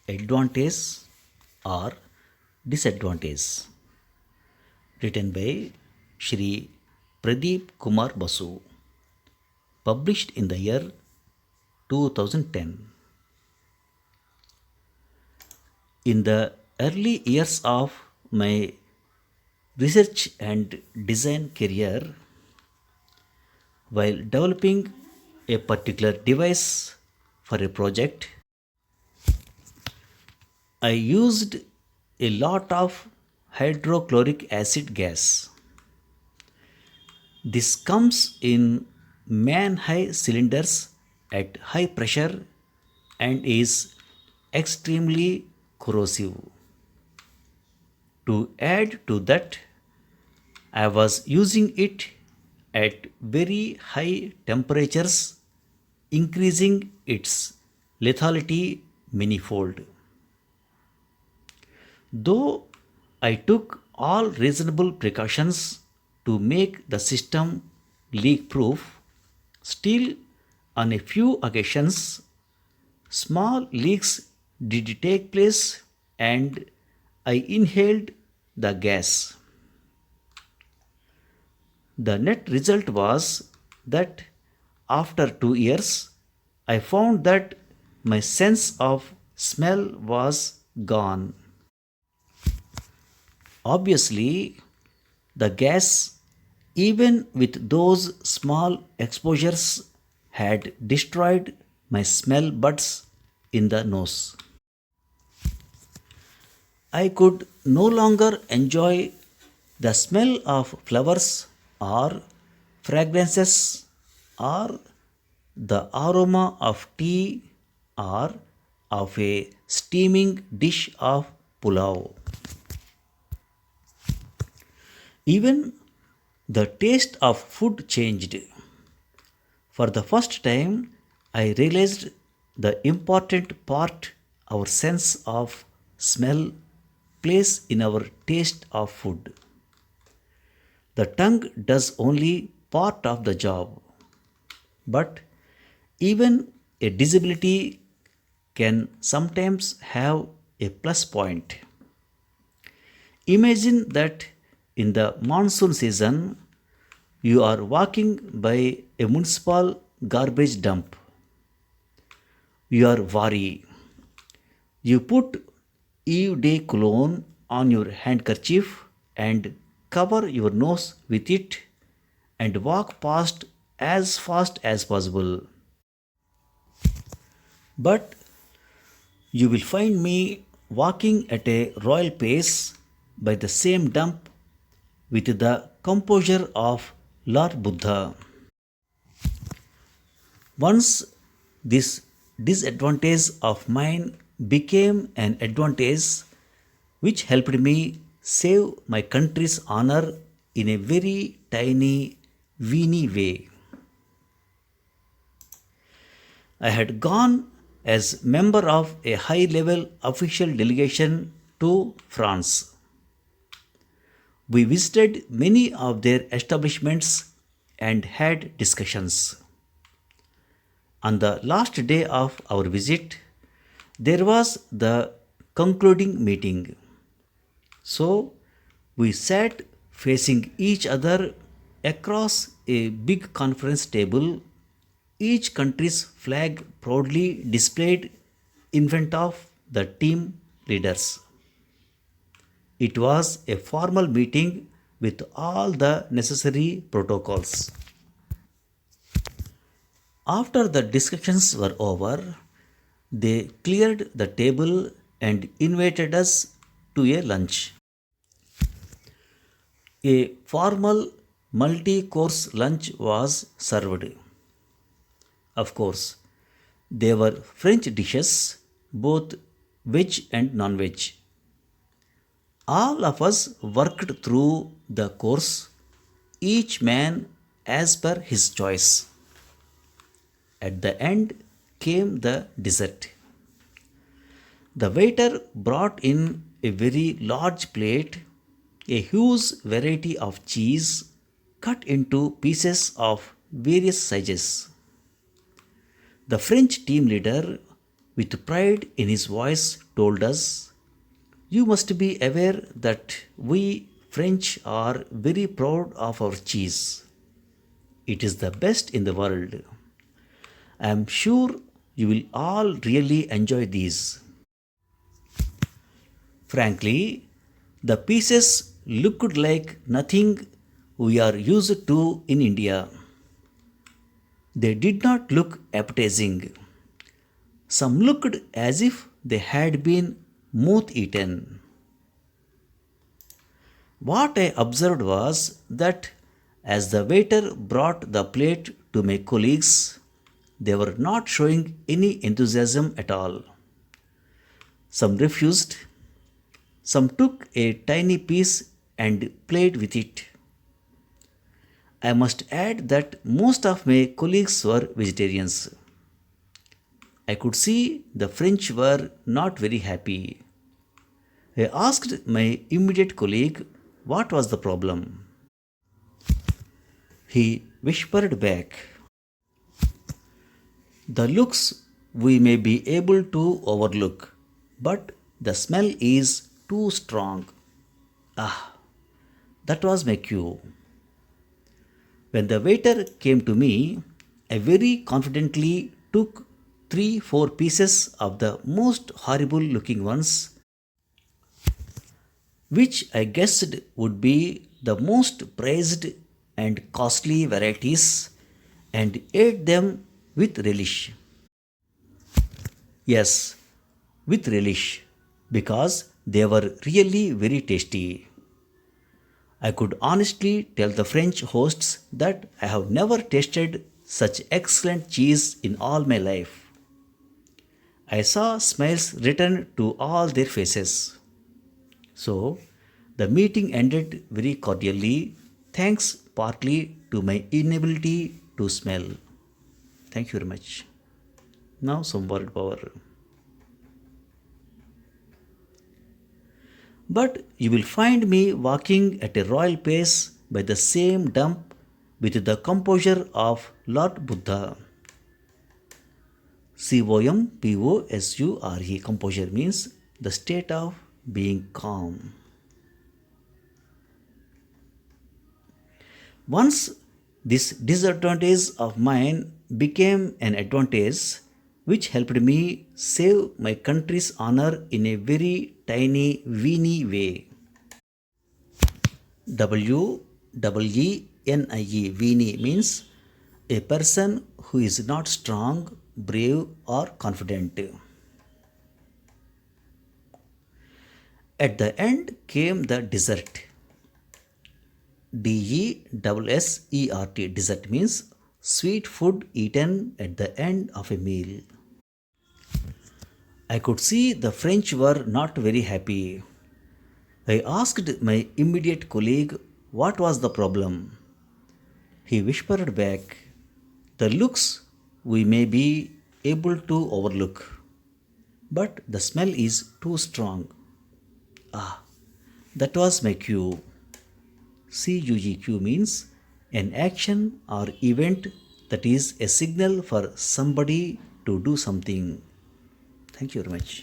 Advantage or Disadvantage, written by Shri Pradeep Kumar Basu, published in the year 2010. In the early years of my research and design career, while developing a particular device for a project, I used a lot of hydrochloric acid gas. This comes in man high cylinders at high pressure and is extremely corrosive. To add to that, I was using it at very high temperatures, increasing its lethality manifold. Though I took all reasonable precautions to make the system leak proof, still, on a few occasions, small leaks did take place and I inhaled the gas. The net result was that after 2 years, I found that my sense of smell was gone. Obviously, the gas, even with those small exposures, had destroyed my smell buds in the nose. I could no longer enjoy the smell of flowers or fragrances or the aroma of tea or of a steaming dish of pulao. Even the taste of food changed. For the first time, I realized the important part our sense of smell plays in our taste of food. The tongue does only part of the job, but even a disability can sometimes have a plus point. Imagine that in the monsoon season, you are walking by a municipal garbage dump. You are worried. You put eau de cologne on your handkerchief and cover your nose with it and walk past as fast as possible. But you will find me walking at a royal pace by the same dump with the composure of Lord Buddha. Once this disadvantage of mine became an advantage which helped me save my country's honor in a very tiny, weeny way. I had gone as member of a high level official delegation to France. We visited many of their establishments and had discussions. On the last day of our visit, there was the concluding meeting. So we sat facing each other across a big conference table, each country's flag proudly displayed in front of the team leaders. It was a formal meeting with all the necessary protocols. After the discussions were over, they cleared the table and invited us to a lunch. A formal multi course lunch was served. Of course, they were French dishes, both veg and non veg. All of us worked through the course, each man as per his choice. At the end came the dessert. The waiter brought in a very large plate, a huge variety of cheese cut into pieces of various sizes. The French team leader with pride in his voice, told us, "You must be aware that we French are very proud of our cheese. It is the best in the world. I am sure you will all really enjoy these." Frankly, the pieces looked like nothing we are used to in India. They did not look appetizing. Some looked as if they had been moth eaten. What I observed was that as the waiter brought the plate to my colleagues, they were not showing any enthusiasm at all. Some refused, some took a tiny piece and played with it. I must add that most of my colleagues were vegetarians. I could see the French were not very happy. I asked my immediate colleague what was the problem. He whispered back, "The looks we may be able to overlook, but the smell is too strong." Ah, that was my cue. When the waiter came to me, I very confidently took 3 4 pieces of the most horrible looking ones, which I guessed would be the most prized and costly varieties, and ate them with relish. Yes, with relish, because they were really very tasty. I could honestly tell the French hosts that I have never tasted such excellent cheese in all my life. I saw smiles return to all their faces. So, the meeting ended very cordially, thanks partly to my inability to smell. Thank you very much. Now, some word power. But you will find me walking at a royal pace by the same dump with the composure of Lord Buddha. COMPOSURE. Composure means the state of being calm. Once this disadvantage of mine became an advantage, which helped me save my country's honor in a very tiny, weeny way. WEENIE, weenie means a person who is not strong, brave, or confident. At the end came the dessert. DESSERT. Dessert means sweet food eaten at the end of a meal. I could see the French were not very happy. I asked my immediate colleague what was the problem. He whispered back, "The looks we may be able to overlook, but the smell is too strong." Ah, that was my cue. CUEQ means an action or event that is a signal for somebody to do something. Thank you very much.